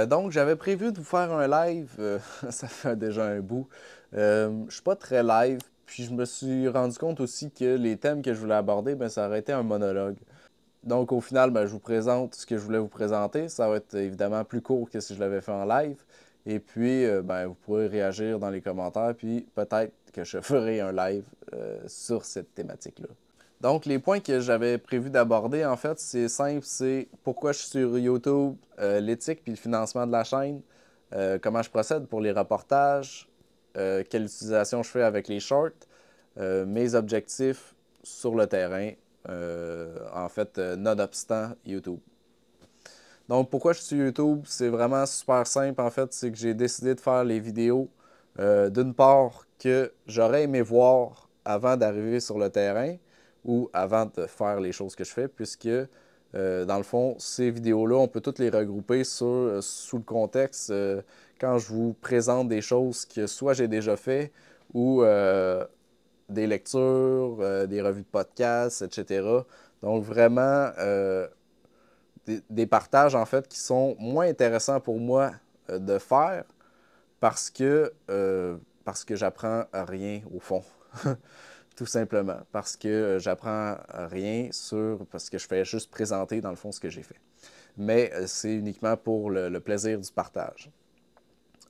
Donc, j'avais prévu de vous faire un live, ça fait déjà un bout. Je suis pas très live, puis je me suis rendu compte aussi que les thèmes que je voulais aborder, ben, ça aurait été un monologue. Donc, au final, ben, je vous présente ce que je voulais vous présenter. Ça va être évidemment plus court que si je l'avais fait en live. Et puis, ben, vous pourrez réagir dans les commentaires, puis peut-être que je ferai un live sur cette thématique-là. Donc, les points que j'avais prévu d'aborder, en fait, c'est simple, c'est pourquoi je suis sur YouTube, l'éthique puis le financement de la chaîne, comment je procède pour les reportages, quelle utilisation je fais avec les shorts, mes objectifs sur le terrain, en fait, nonobstant YouTube. Donc, pourquoi je suis sur YouTube? C'est vraiment super simple, en fait, c'est que j'ai décidé de faire les vidéos, d'une part, que j'aurais aimé voir avant d'arriver sur le terrain ou avant de faire les choses que je fais, puisque, dans le fond, ces vidéos-là, on peut toutes les regrouper sous le contexte, quand je vous présente des choses que soit j'ai déjà fait ou des lectures, des revues de podcasts, etc. Donc, vraiment, des partages, en fait, qui sont moins intéressants pour moi de faire parce que j'apprends rien, au fond. Tout simplement. Parce que j'apprends rien parce que je fais juste présenter, dans le fond, ce que j'ai fait. Mais c'est uniquement pour le plaisir du partage.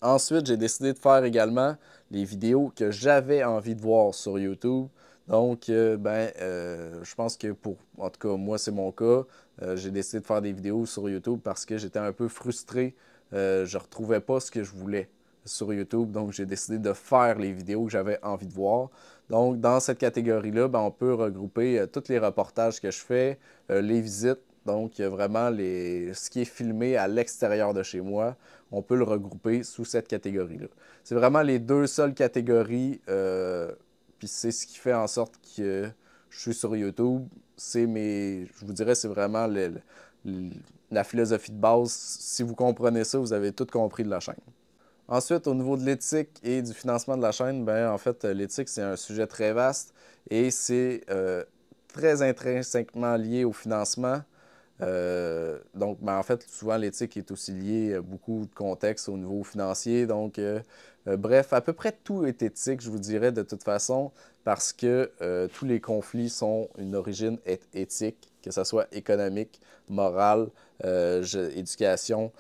Ensuite, j'ai décidé de faire également les vidéos que j'avais envie de voir sur YouTube. Donc, je pense que en tout cas, moi, c'est mon cas. J'ai décidé de faire des vidéos sur YouTube parce que j'étais un peu frustré. Je ne retrouvais pas ce que je voulais sur YouTube. Donc, j'ai décidé de faire les vidéos que j'avais envie de voir. Donc, dans cette catégorie-là, ben, on peut regrouper tous les reportages que je fais, les visites. Donc, il y a vraiment ce qui est filmé à l'extérieur de chez moi. On peut le regrouper sous cette catégorie-là. C'est vraiment les deux seules catégories, puis c'est ce qui fait en sorte que je suis sur YouTube. Je vous dirais, c'est vraiment la philosophie de base. Si vous comprenez ça, vous avez tout compris de la chaîne. Ensuite, au niveau de l'éthique et du financement de la chaîne, ben, en fait, l'éthique, c'est un sujet très vaste et c'est très intrinsèquement lié au financement. Donc, ben, en fait, souvent, l'éthique est aussi liée à beaucoup de contextes au niveau financier. Donc, bref, à peu près tout est éthique, je vous dirais, de toute façon, parce que tous les conflits sont une origine éthique, que ce soit économique, morale, éducation,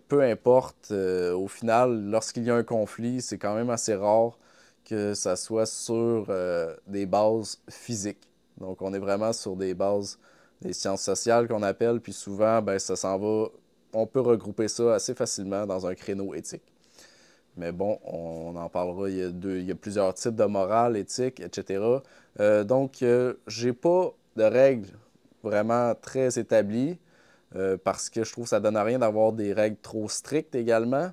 peu importe. Au final, lorsqu'il y a un conflit, c'est quand même assez rare que ça soit sur des bases physiques. Donc, on est vraiment sur des bases des sciences sociales qu'on appelle, puis souvent, ben, ça s'en va, on peut regrouper ça assez facilement dans un créneau éthique. Mais bon, on en parlera, il y a plusieurs types de morale, éthique, etc. J'ai pas de règles vraiment très établies, parce que je trouve que ça donne à rien d'avoir des règles trop strictes également.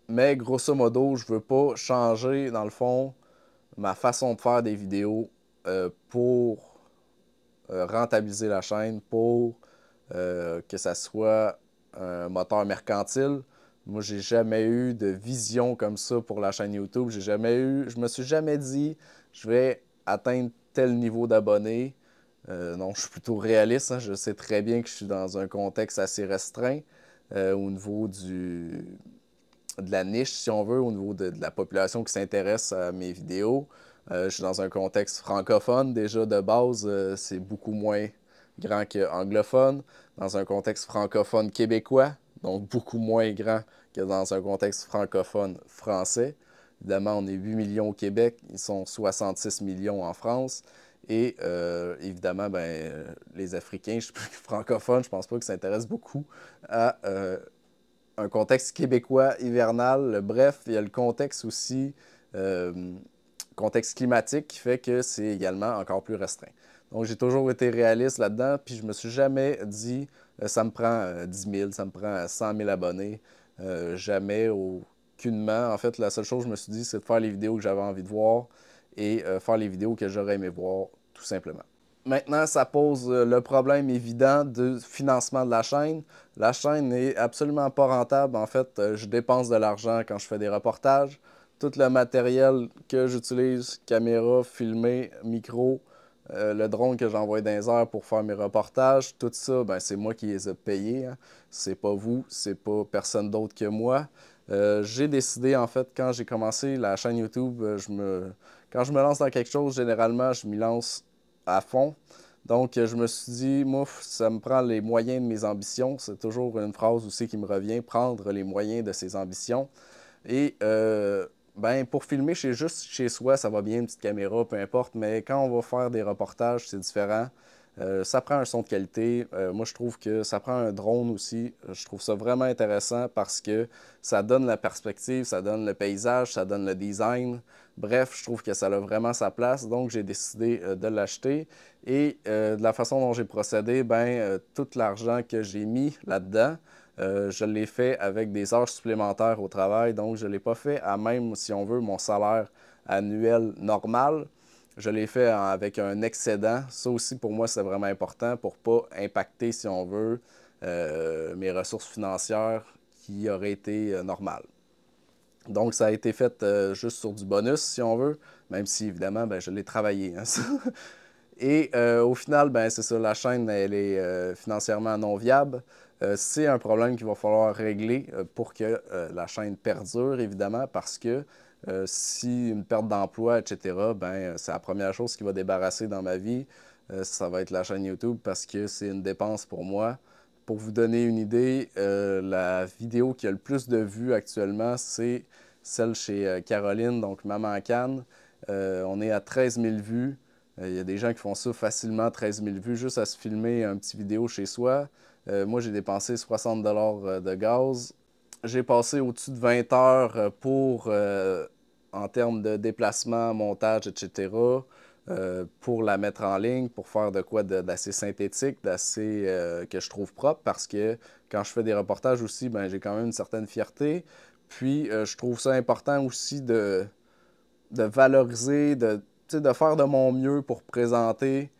Mais grosso modo, je veux pas changer, dans le fond, ma façon de faire des vidéos pour rentabiliser la chaîne, pour que ça soit un moteur mercantile. Moi, j'ai jamais eu de vision comme ça pour la chaîne YouTube. Je me suis jamais dit, je vais atteindre tel niveau d'abonnés. Non, je suis plutôt réaliste, hein. Je sais très bien que je suis dans un contexte assez restreint au niveau de la niche, si on veut, au niveau de la population qui s'intéresse à mes vidéos. Je suis dans un contexte francophone. Déjà, de base, c'est beaucoup moins grand qu'anglophone. Dans un contexte francophone québécois, donc beaucoup moins grand que dans un contexte francophone français. Évidemment, on est 8 millions au Québec, ils sont 66 millions en France. Et évidemment, les Africains, francophones, je pense pas qu'ils s'intéressent beaucoup à un contexte québécois hivernal. Bref, il y a le contexte aussi, contexte climatique qui fait que c'est également encore plus restreint. Donc, j'ai toujours été réaliste là-dedans, puis je me suis jamais dit, ça me prend 10 000, ça me prend 100 000 abonnés. Jamais, aucunement. En fait, la seule chose que je me suis dit, c'est de faire les vidéos que j'avais envie de voir et faire les vidéos que j'aurais aimé voir, tout simplement. Maintenant, ça pose le problème évident du financement de la chaîne. La chaîne n'est absolument pas rentable. En fait, je dépense de l'argent quand je fais des reportages. Tout le matériel que j'utilise, caméra, filmer, micro, le drone que j'envoie dans les airs pour faire mes reportages, tout ça, ben, c'est moi qui les ai payés, hein. C'est pas vous, c'est pas personne d'autre que moi. J'ai décidé, en fait, quand j'ai commencé la chaîne YouTube, quand je me lance dans quelque chose, généralement, je m'y lance à fond. Donc, je me suis dit, moi, ça me prend les moyens de mes ambitions. C'est toujours une phrase aussi qui me revient, prendre les moyens de ses ambitions. Et ben, pour filmer juste chez soi, ça va bien, une petite caméra, peu importe, mais quand on va faire des reportages, c'est différent. Ça prend un son de qualité. Moi, je trouve que ça prend un drone aussi. Je trouve ça vraiment intéressant parce que ça donne la perspective, ça donne le paysage, ça donne le design. Bref, je trouve que ça a vraiment sa place, donc j'ai décidé de l'acheter. Et de la façon dont j'ai procédé, ben, tout l'argent que j'ai mis là-dedans, je l'ai fait avec des heures supplémentaires au travail, donc je ne l'ai pas fait à même, si on veut, mon salaire annuel normal. Je l'ai fait avec un excédent. Ça aussi, pour moi, c'est vraiment important pour ne pas impacter, si on veut, mes ressources financières qui auraient été normales. Donc, ça a été fait juste sur du bonus, si on veut, même si, évidemment, ben, je l'ai travaillé, hein, ça. Et au final, ben, c'est ça, la chaîne, elle est financièrement non viable. C'est un problème qu'il va falloir régler pour que la chaîne perdure, évidemment, parce que si une perte d'emploi, etc., ben, c'est la première chose qui va débarrasser dans ma vie. Ça va être la chaîne YouTube parce que c'est une dépense pour moi. Pour vous donner une idée, la vidéo qui a le plus de vues actuellement, c'est celle chez Caroline, donc Maman Cannes. On est à 13 000 vues. Il y a des gens qui font ça facilement, 13 000 vues, juste à se filmer un petit vidéo chez soi. Moi, j'ai dépensé 60 de gaz. J'ai passé au-dessus de 20 heures en termes de déplacement, montage, etc., pour la mettre en ligne, pour faire de quoi d'assez synthétique, d'assez que je trouve propre, parce que quand je fais des reportages aussi, ben, j'ai quand même une certaine fierté. Puis, je trouve ça important aussi de valoriser, de faire de mon mieux pour présenter.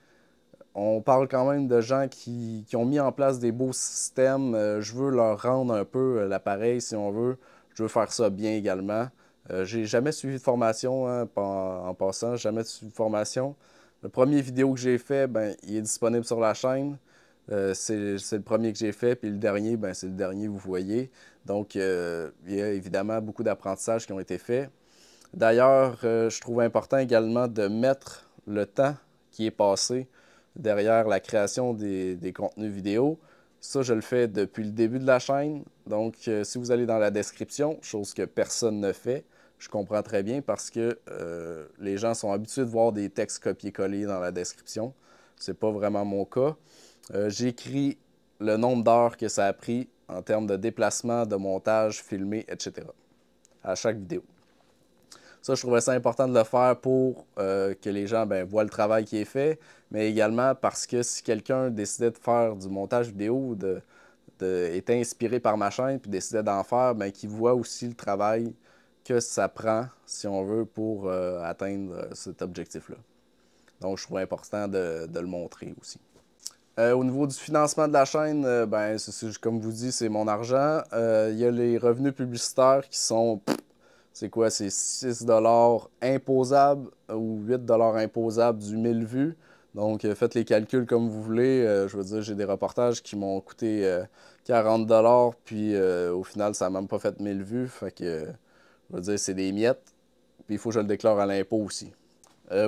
On parle quand même de gens qui ont mis en place des beaux systèmes. Je veux leur rendre un peu l'appareil, si on veut. Je veux faire ça bien également. J'ai jamais suivi de formation, hein, en passant, jamais suivi de formation. Le premier vidéo que j'ai fait, ben, il est disponible sur la chaîne. C'est le premier que j'ai fait, puis le dernier, ben, c'est le dernier, vous voyez. Donc, il y a évidemment beaucoup d'apprentissages qui ont été faits. D'ailleurs, je trouve important également de mettre le temps qui est passé derrière la création des contenus vidéo. Ça, je le fais depuis le début de la chaîne. Donc, si vous allez dans la description, chose que personne ne fait, je comprends très bien parce que les gens sont habitués de voir des textes copier-coller dans la description. C'est pas vraiment mon cas. J'écris le nombre d'heures que ça a pris en termes de déplacement, de montage, filmé, etc. à chaque vidéo. Ça, je trouvais ça important de le faire pour que les gens ben, voient le travail qui est fait, mais également parce que si quelqu'un décidait de faire du montage vidéo, était inspiré par ma chaîne, puis décidait d'en faire, ben, qu'il voit aussi le travail que ça prend, si on veut, pour atteindre cet objectif-là. Donc, je trouve important de le montrer aussi. Au niveau du financement de la chaîne, ben, comme vous dis, c'est mon argent. Il y a les revenus publicitaires qui sont, c'est quoi, c'est 6 imposables ou 8 imposables du 1000 vues. Donc, faites les calculs comme vous voulez. Je veux dire, j'ai des reportages qui m'ont coûté 40 puis au final, ça n'a même pas fait 1000 vues. Fait que, je veux dire, c'est des miettes. Puis, il faut que je le déclare à l'impôt aussi.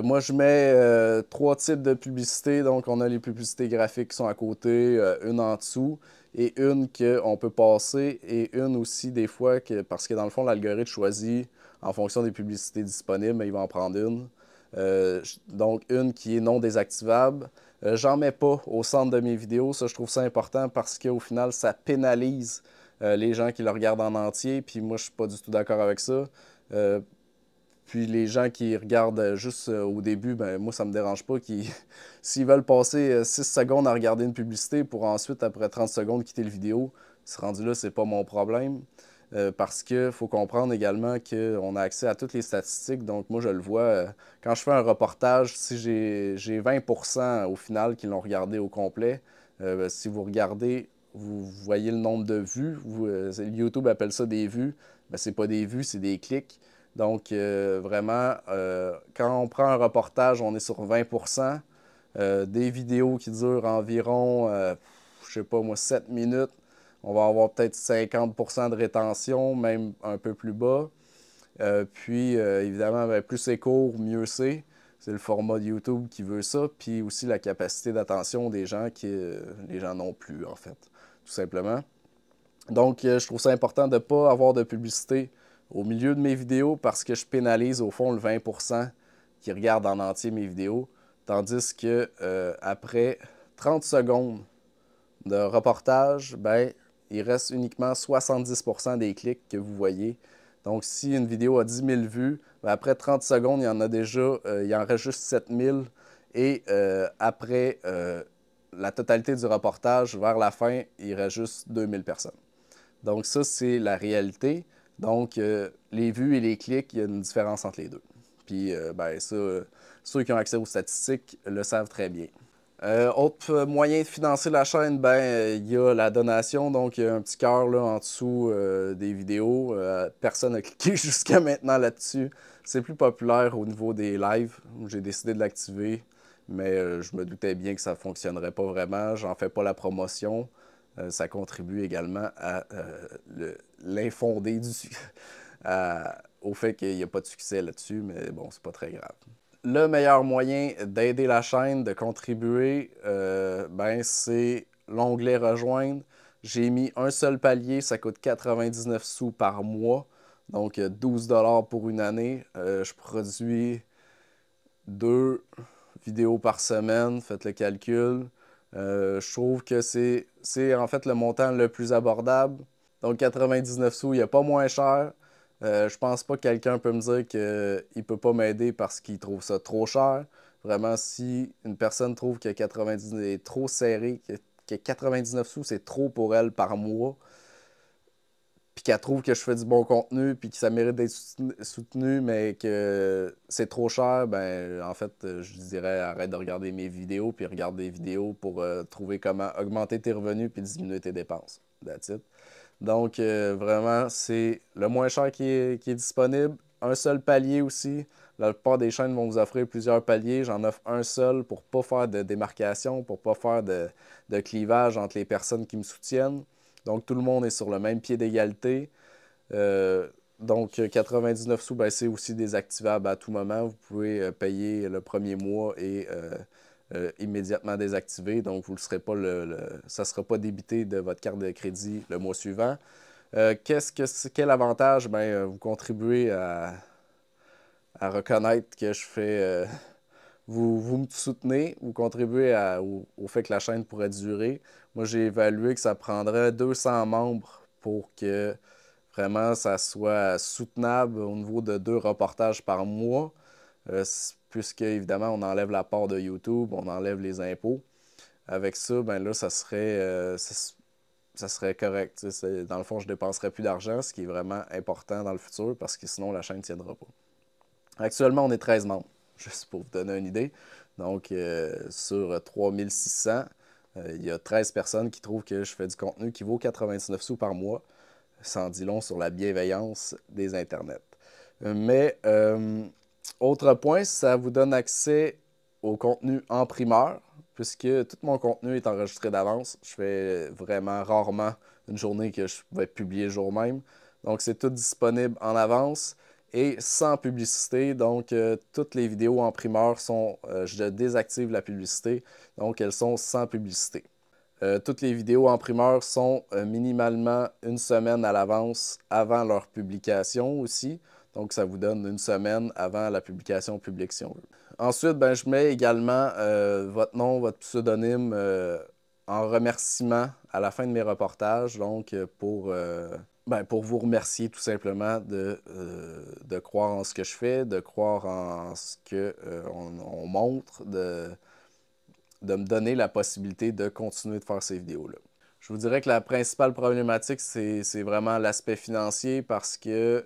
Moi, je mets trois types de publicités. Donc, on a les publicités graphiques qui sont à côté, une en dessous et une qu'on peut passer et une aussi des fois parce que dans le fond, l'algorithme choisit en fonction des publicités disponibles, mais il va en prendre une. Donc, une qui est non désactivable. J'en mets pas au centre de mes vidéos. Ça, je trouve ça important parce qu'au final, ça pénalise les gens qui le regardent en entier. Puis moi, je suis pas du tout d'accord avec ça. Puis les gens qui regardent juste au début, ben moi, ça me dérange pas. S'ils veulent passer 6 secondes à regarder une publicité pour ensuite, après 30 secondes, quitter le vidéo, ce rendu là, c'est pas mon problème. Parce qu'il faut comprendre également qu'on a accès à toutes les statistiques. Donc moi, je le vois, quand je fais un reportage, si j'ai 20% au final qui l'ont regardé au complet, si vous regardez, vous voyez le nombre de vues. YouTube appelle ça des vues. Ben, c'est pas des vues, c'est des clics. Donc, vraiment, quand on prend un reportage, on est sur 20%. Des vidéos qui durent environ, je sais pas moi, 7 minutes. On va avoir peut-être 50% de rétention, même un peu plus bas. Puis, évidemment, ben, plus c'est court, mieux c'est. C'est le format de YouTube qui veut ça. Puis aussi la capacité d'attention des gens qui les gens n'ont plus, en fait, tout simplement. Donc, je trouve ça important de ne pas avoir de publicité au milieu de mes vidéos parce que je pénalise au fond le 20% qui regardent en entier mes vidéos. Tandis que après 30 secondes de reportage, ben, il reste uniquement 70% des clics que vous voyez. Donc, si une vidéo a 10 000 vues, ben, après 30 secondes, il y en a déjà, il en reste juste 7 000. Et après la totalité du reportage, vers la fin, il reste juste 2 000 personnes. Donc, ça, c'est la réalité. Donc, les vues et les clics, il y a une différence entre les deux. Puis, ben, ça, ceux qui ont accès aux statistiques le savent très bien. Autre moyen de financer la chaîne, ben, il y a la donation. Donc, il y a un petit cœur là, en dessous des vidéos. Personne n'a cliqué jusqu'à maintenant là-dessus. C'est plus populaire au niveau des lives. J'ai décidé de l'activer, mais je me doutais bien que ça ne fonctionnerait pas vraiment. J'en fais pas la promotion. Ça contribue également à l'infondé au fait qu'il n'y a pas de succès là-dessus, mais bon, c'est pas très grave. Le meilleur moyen d'aider la chaîne, de contribuer, ben, c'est l'onglet Rejoindre. J'ai mis un seul palier, ça coûte 99 sous par mois, donc 12 $ pour une année. Je produis 2 vidéos par semaine, faites le calcul. Je trouve que c'est en fait le montant le plus abordable. Donc 99 sous, il n'y a pas moins cher. Je pense pas que quelqu'un peut me dire qu'il ne peut pas m'aider parce qu'il trouve ça trop cher. Vraiment, si une personne trouve que 99 est trop serré, que 99 sous c'est trop pour elle par mois, puis qu'elle trouve que je fais du bon contenu, puis que ça mérite d'être soutenu, mais que c'est trop cher, ben en fait, je dirais arrête de regarder mes vidéos, puis regarde des vidéos pour trouver comment augmenter tes revenus puis diminuer tes dépenses. That's it. Donc, vraiment, c'est le moins cher qui est disponible. Un seul palier aussi. La plupart des chaînes vont vous offrir plusieurs paliers. J'en offre un seul pour ne pas faire de démarcation, pour ne pas faire de clivage entre les personnes qui me soutiennent. Donc, tout le monde est sur le même pied d'égalité. Donc, 99 sous, ben, c'est aussi désactivable à tout moment. Vous pouvez payer le premier mois et immédiatement désactiver. Donc, vous le serez pas ça ne sera pas débité de votre carte de crédit le mois suivant. Quel avantage? Ben, vous contribuez à reconnaître que je fais... vous me soutenez, vous contribuez au fait que la chaîne pourrait durer. Moi, j'ai évalué que ça prendrait 200 membres pour que vraiment ça soit soutenable au niveau de 2 reportages par mois, puisque évidemment on enlève la part de YouTube, on enlève les impôts. Avec ça, ben là, ça serait correct. Dans le fond, je ne dépenserais plus d'argent, ce qui est vraiment important dans le futur, parce que sinon la chaîne ne tiendra pas. Actuellement, on est 13 membres, juste pour vous donner une idée. Donc, sur 3600, il y a 13 personnes qui trouvent que je fais du contenu qui vaut 99 sous par mois. Ça en dit long sur la bienveillance des internets. Mais, autre point, ça vous donne accès au contenu en primeur, puisque tout mon contenu est enregistré d'avance. Je fais vraiment rarement une journée que je vais publier le jour même. Donc, c'est tout disponible en avance et sans publicité. Donc, toutes les vidéos en primeur sont... je désactive la publicité, donc elles sont sans publicité. Toutes les vidéos en primeur sont minimalement une semaine à l'avance avant leur publication aussi. Donc, ça vous donne une semaine avant la publication publique, si on veut. Ensuite, ben, je mets également votre nom, votre pseudonyme en remerciement à la fin de mes reportages. Donc, pour vous remercier tout simplement de croire en ce que je fais, de croire en ce qu'on montre, de me donner la possibilité de continuer de faire ces vidéos-là. Je vous dirais que la principale problématique, c'est vraiment l'aspect financier parce que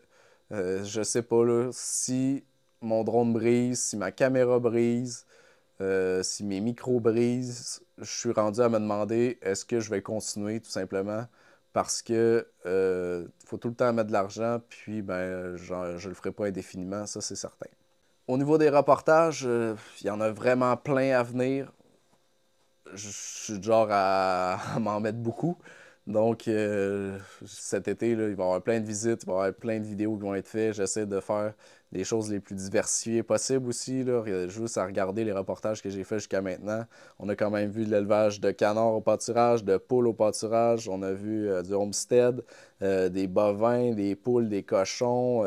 je sais pas là, si mon drone brise, si ma caméra brise, si mes micros brisent, je suis rendu à me demander est-ce que je vais continuer tout simplement parce que faut tout le temps mettre de l'argent, puis ben, je le ferai pas indéfiniment, ça c'est certain. Au niveau des reportages, il y en a vraiment plein à venir. je suis du genre à m'en mettre beaucoup. Donc, cet été, là, il va y avoir plein de visites, il va y avoir plein de vidéos qui vont être faites. J'essaie de faire des choses les plus diversifiées possibles aussi, là. Juste à regarder les reportages que j'ai faits jusqu'à maintenant. On a quand même vu de l'élevage de canards au pâturage, de poules au pâturage. On a vu du homestead, des bovins, des poules, des cochons,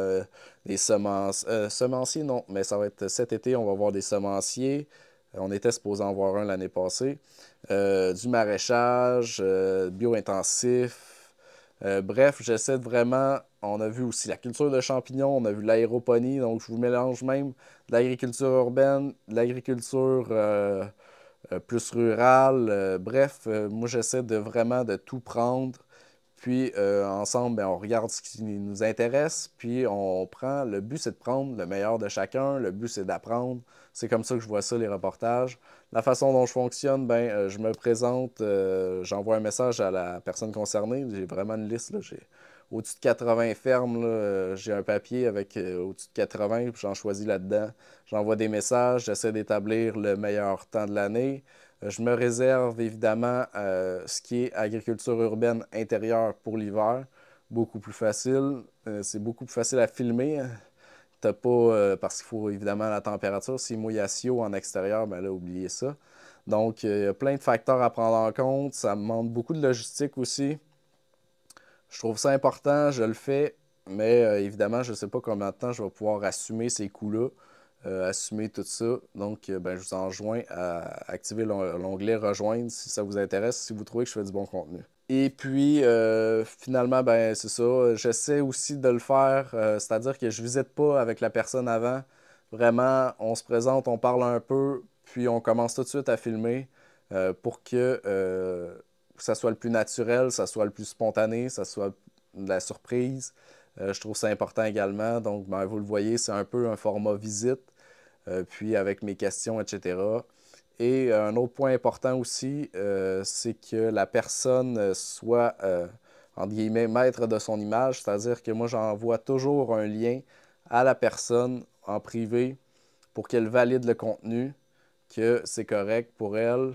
des semenciers, non, mais ça va être cet été, on va voir des semenciers. On était supposé en voir un l'année passée. Du maraîchage, bio-intensif. Bref, j'essaie de vraiment. On a vu aussi la culture de champignons, on a vu l'aéroponie, donc je vous mélange même de l'agriculture urbaine, de l'agriculture plus rurale. Bref, moi j'essaie de vraiment de tout prendre. Puis ensemble, ben, on regarde ce qui nous intéresse, puis on prend. Le but, c'est de prendre le meilleur de chacun. Le but, c'est d'apprendre. C'est comme ça que je vois ça, les reportages. La façon dont je fonctionne, ben, je me présente, j'envoie un message à la personne concernée. J'ai vraiment une liste, là. J'ai au-dessus de 80 fermes, là, j'ai un papier avec au-dessus de 80, puis j'en choisis là-dedans. J'envoie des messages, j'essaie d'établir le meilleur temps de l'année. Je me réserve évidemment ce qui est agriculture urbaine intérieure pour l'hiver. Beaucoup plus facile. C'est beaucoup plus facile à filmer. T'as pas, parce qu'il faut évidemment la température. Si mouillatio en extérieur, ben là, oubliez ça. Donc, il y a plein de facteurs à prendre en compte. Ça me demande beaucoup de logistique aussi. Je trouve ça important, je le fais, mais évidemment, je ne sais pas combien de temps je vais pouvoir assumer ces coûts-là, assumer tout ça. Donc, ben, je vous enjoins à activer l'onglet Rejoindre si ça vous intéresse, si vous trouvez que je fais du bon contenu. Et puis, finalement, ben, c'est ça. J'essaie aussi de le faire, c'est-à-dire que je ne visite pas avec la personne avant. Vraiment, on se présente, on parle un peu, puis on commence tout de suite à filmer pour que ça soit le plus naturel, ça soit le plus spontané, ça soit de la surprise. Je trouve ça important également. Donc, ben, vous le voyez, c'est un peu un format visite, puis avec mes questions, etc. Et un autre point important aussi, c'est que la personne soit, entre guillemets, maître de son image, c'est-à-dire que moi, j'envoie toujours un lien à la personne en privé pour qu'elle valide le contenu, que c'est correct pour elle,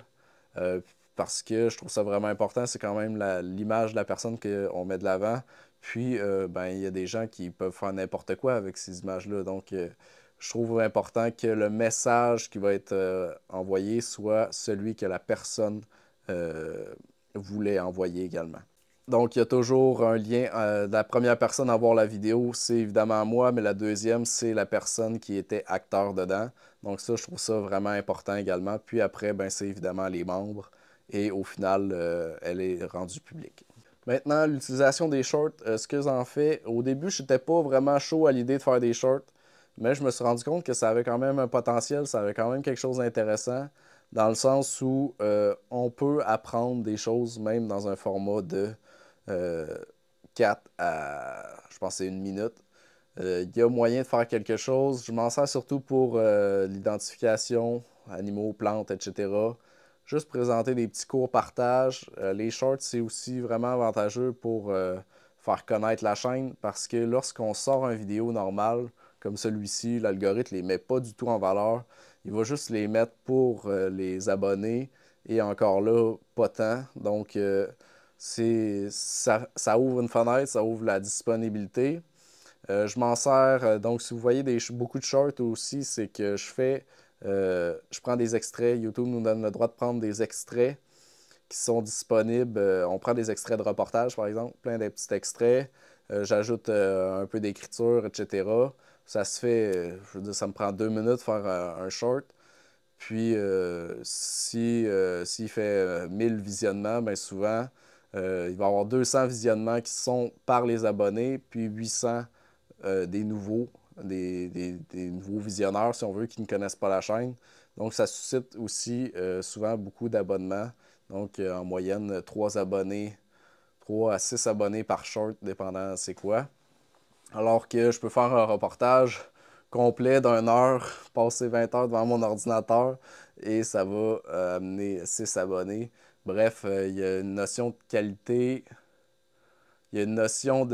euh, parce que je trouve ça vraiment important. C'est quand même l'image de la personne qu'on met de l'avant. Puis, ben, il y a des gens qui peuvent faire n'importe quoi avec ces images-là. Donc, je trouve important que le message qui va être envoyé soit celui que la personne euh, voulait envoyer également. Donc, il y a toujours un lien. La première personne à voir la vidéo, c'est évidemment moi, mais la deuxième, c'est la personne qui était acteur dedans. Donc, ça, je trouve ça vraiment important également. Puis après, ben, c'est évidemment les membres. Et au final, elle est rendue publique. Maintenant, l'utilisation des shorts, ce que j'en fais, au début, je n'étais pas vraiment chaud à l'idée de faire des shorts, mais je me suis rendu compte que ça avait quand même un potentiel, ça avait quand même quelque chose d'intéressant, dans le sens où on peut apprendre des choses même dans un format de euh, 4 à, je pense, c'est 1 minute. Il y a moyen de faire quelque chose. Je m'en sers surtout pour l'identification, animaux, plantes, etc. Juste présenter des petits cours partage. Les shorts, c'est aussi vraiment avantageux pour faire connaître la chaîne parce que lorsqu'on sort une vidéo normale, comme celui-ci, l'algorithme ne les met pas du tout en valeur. Il va juste les mettre pour les abonnés et encore là, pas tant. Donc, ça ouvre une fenêtre, ça ouvre la disponibilité. Je m'en sers, donc si vous voyez beaucoup de shorts aussi, c'est que je prends des extraits. YouTube nous donne le droit de prendre des extraits qui sont disponibles. On prend des extraits de reportages, par exemple, plein de petits extraits. J'ajoute un peu d'écriture, etc. Ça se fait, je veux dire, ça me prend 2 minutes de faire un short. Puis, s'il fait 1000 visionnements, bien souvent, il va y avoir 200 visionnements qui sont par les abonnés, puis 800 des nouveaux, des nouveaux visionneurs, si on veut, qui ne connaissent pas la chaîne. Donc, ça suscite aussi souvent beaucoup d'abonnements. Donc, en moyenne, 3 abonnés, 3 à 6 abonnés par short, dépendant c'est quoi. Alors que je peux faire un reportage complet d'une heure, passer 20 heures devant mon ordinateur et ça va amener 6 abonnés. Bref, il y a une notion de qualité, il y a une notion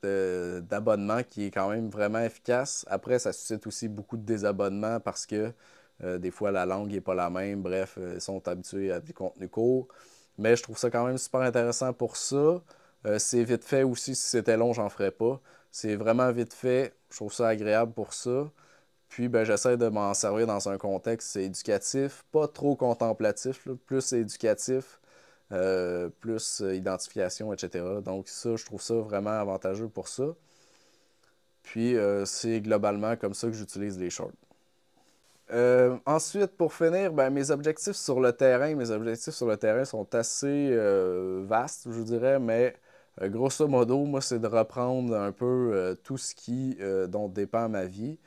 d'abonnement qui est quand même vraiment efficace. Après, ça suscite aussi beaucoup de désabonnements parce que Des fois, la langue n'est pas la même. Bref, ils sont habitués à des contenus courts. Mais je trouve ça quand même super intéressant pour ça. C'est vite fait aussi. Si c'était long, j'en ferais pas. C'est vraiment vite fait. Je trouve ça agréable pour ça. Puis, ben, j'essaie de m'en servir dans un contexte éducatif, pas trop contemplatif, là, plus éducatif, plus identification, etc. Donc, ça, je trouve ça vraiment avantageux pour ça. Puis, c'est globalement comme ça que j'utilise les shorts. Ensuite, pour finir, ben, mes objectifs sur le terrain sont assez vastes, je dirais, mais grosso modo, moi, c'est de reprendre un peu tout ce dont dépend ma vie,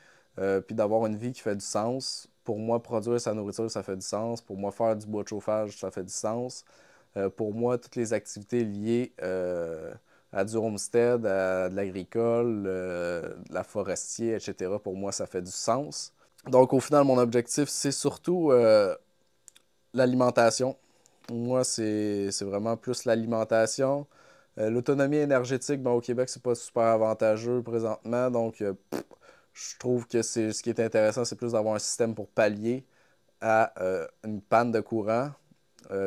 puis d'avoir une vie qui fait du sens. Pour moi, produire sa nourriture, ça fait du sens. Pour moi, faire du bois de chauffage, ça fait du sens. Pour moi, toutes les activités liées à du homestead, à de l'agricole, de la forestier, etc., pour moi, ça fait du sens. Donc, au final, mon objectif, c'est surtout l'alimentation. Moi, c'est vraiment plus l'alimentation. L'autonomie énergétique, ben, au Québec, c'est pas super avantageux présentement. Donc, je trouve que ce qui est intéressant, c'est plus d'avoir un système pour pallier à une panne de courant.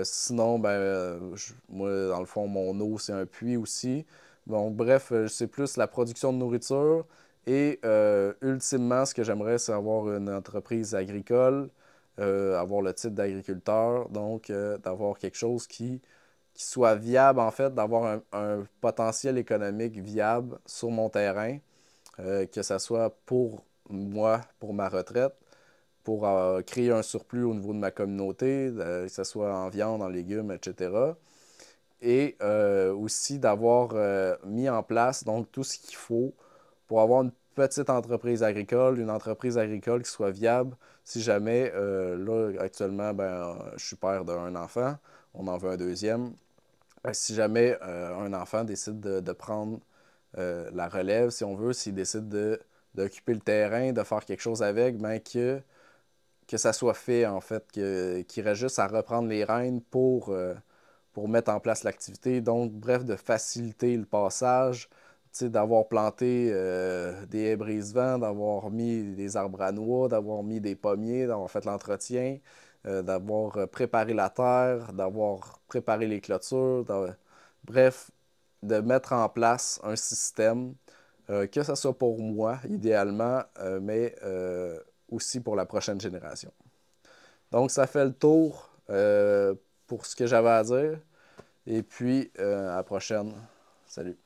Sinon, ben, moi, dans le fond, mon eau, c'est un puits aussi. Donc, bref, c'est plus la production de nourriture. Et ultimement, ce que j'aimerais, c'est avoir une entreprise agricole, avoir le titre d'agriculteur, donc d'avoir quelque chose qui soit viable, en fait, d'avoir un potentiel économique viable sur mon terrain, que ce soit pour moi, pour ma retraite, pour créer un surplus au niveau de ma communauté, que ce soit en viande, en légumes, etc. Et aussi d'avoir mis en place donc tout ce qu'il faut pour avoir une petite entreprise agricole, une entreprise agricole qui soit viable. Si jamais, là, actuellement, ben, je suis père d'un enfant, on en veut un deuxième. Si jamais un enfant décide de prendre la relève, si on veut, s'il décide d'occuper le terrain, de faire quelque chose avec, ben que ça soit fait, en fait, qu'il reste juste à reprendre les rênes pour mettre en place l'activité. Donc, bref, de faciliter le passage, d'avoir planté des haies brise-vent, d'avoir mis des arbres à noix, d'avoir mis des pommiers, d'avoir fait l'entretien, d'avoir préparé la terre, d'avoir préparé les clôtures, bref, de mettre en place un système, que ce soit pour moi, idéalement, mais aussi pour la prochaine génération. Donc, ça fait le tour pour ce que j'avais à dire. Et puis, à la prochaine. Salut.